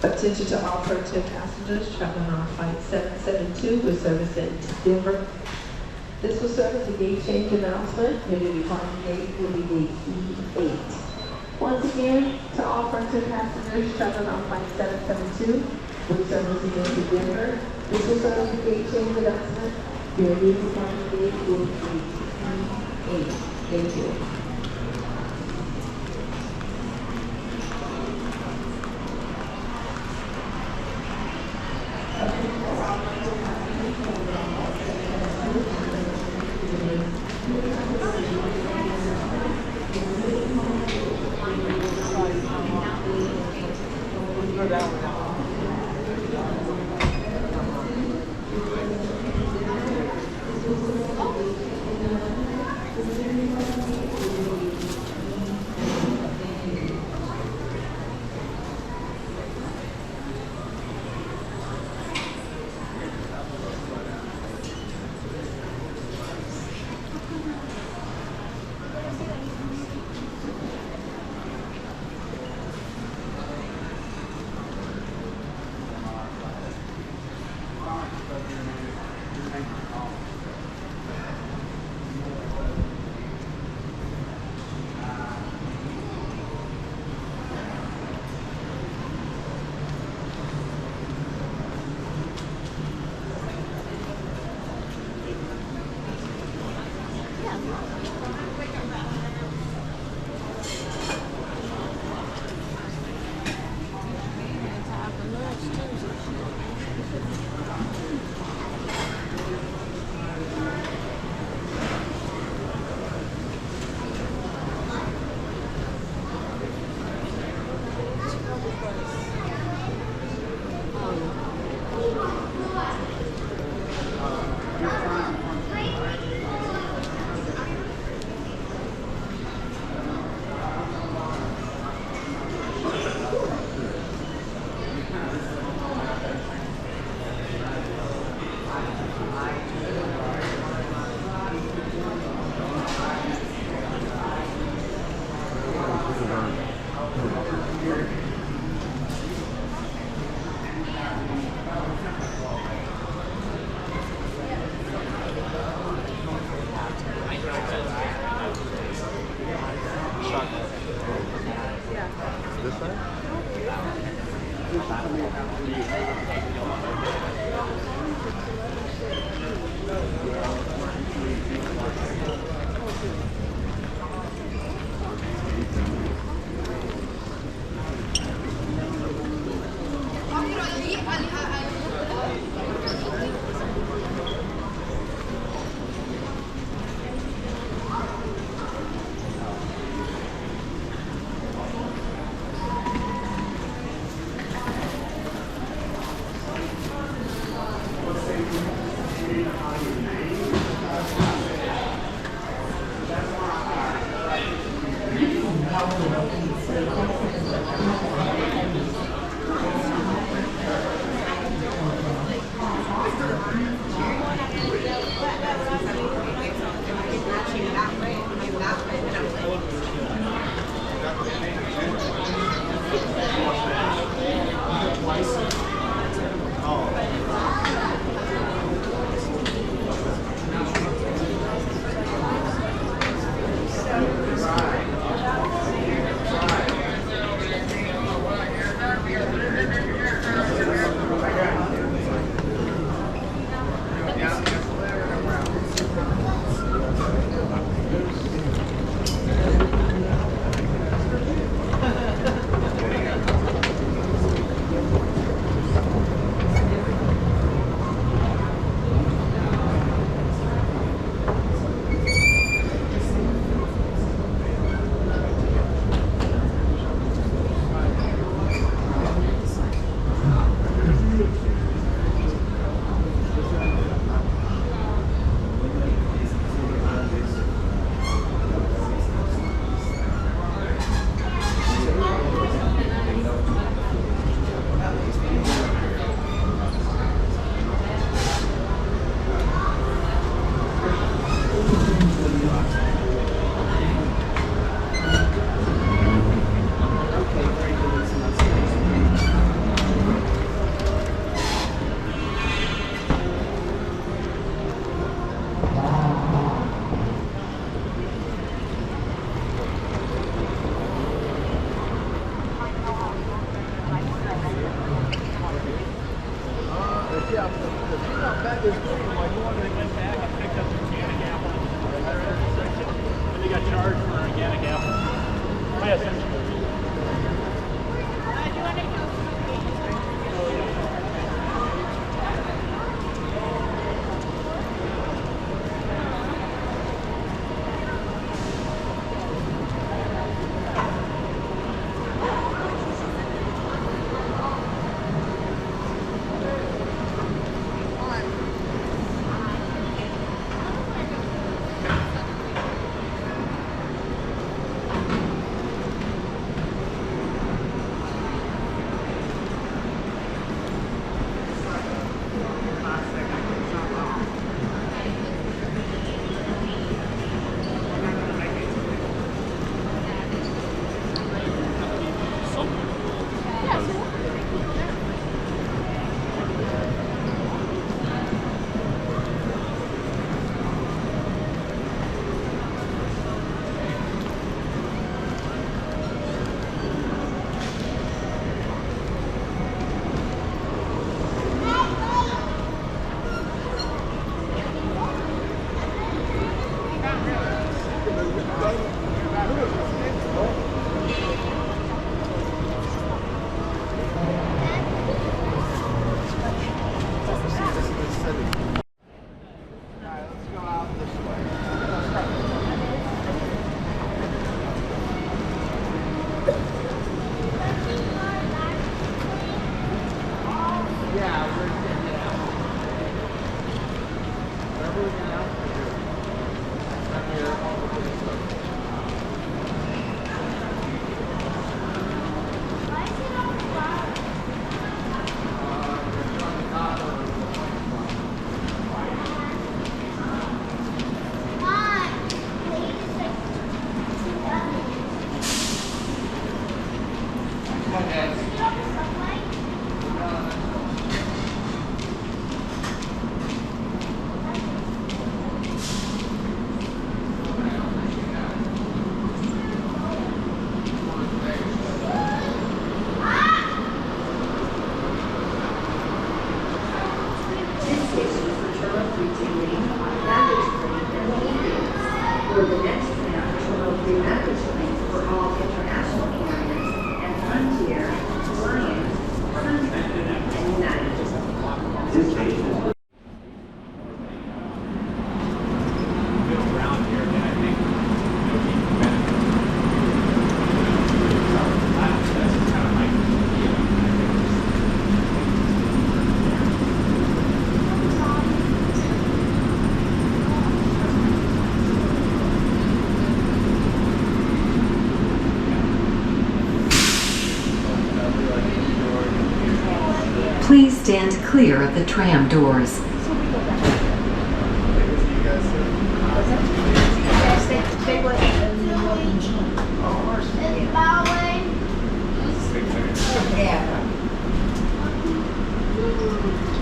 Attention to all purchase passengers traveling on flight 772 with service in Denver. This will serve as a gate change announcement. Your new departing gate will be gate E8. Once again, to all purchase passengers traveling on flight 772 with service in Denver. This will serve as a gate change announcement. Your new departing gate will be gate E8. Thank you. Please stand clear of the tram doors.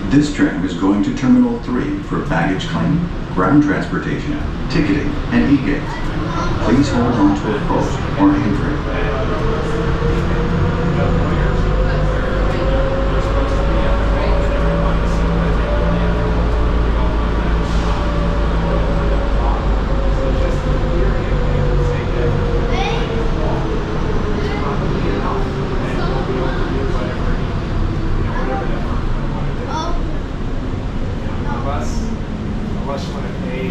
This tram is going to Terminal 3 for baggage claim, ground transportation, ticketing, and e-gates. Please hold on to a post or handrail. Unless you want to pay,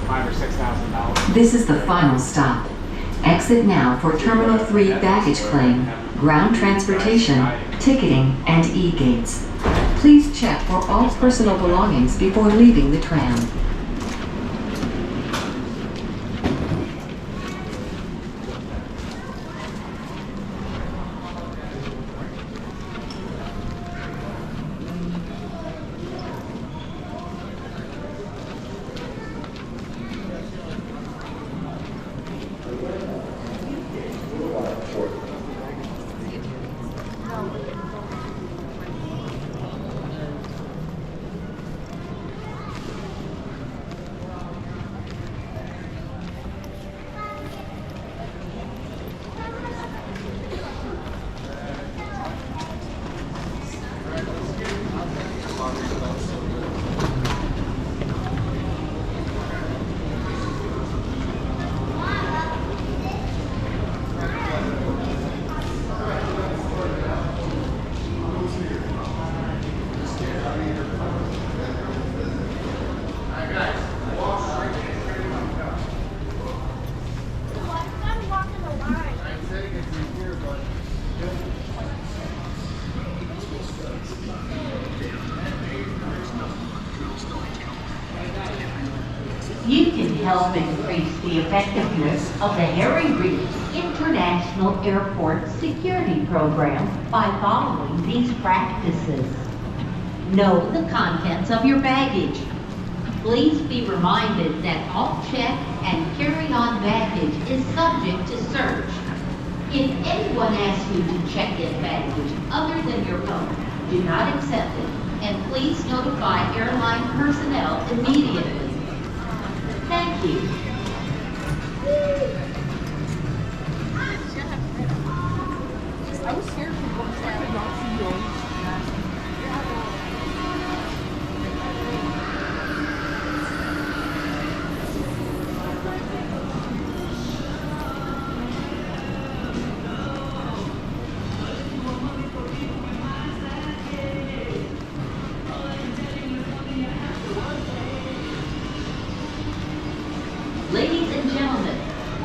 $5,000 or $6,000. This is the final stop. Exit now for Terminal 3 baggage claim, ground transportation, ticketing, and e-gates. Please check for all personal belongings before leaving the tram. help increase the effectiveness of the Harry Reid International Airport Security Program by following these practices. Know the contents of your baggage. Please be reminded that all checked and carry-on baggage is subject to search. If anyone asks you to check in baggage other than your own, do not accept it, and please notify airline personnel immediately. Thank you. I was scared for books. I could not see yours. Ladies and gentlemen,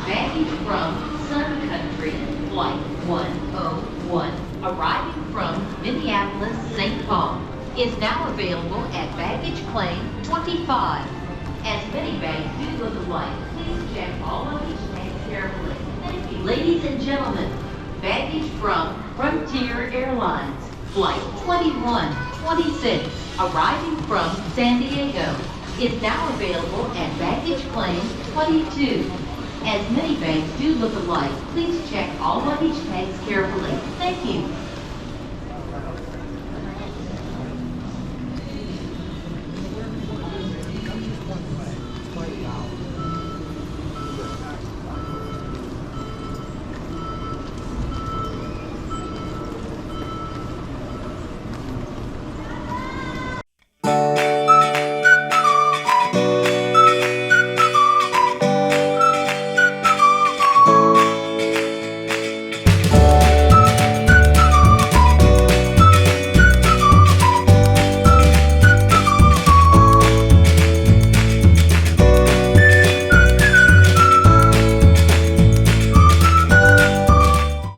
baggage from Sun Country Flight 101 arriving from Minneapolis, St. Paul is now available at baggage claim 25. As many bags do look alike, please check all luggage tags carefully. Thank you. Ladies and gentlemen, baggage from Frontier Airlines Flight 2126 arriving from San Diego is now available at baggage claim 22. As many bags do look alike, please check all luggage tags carefully. Thank you.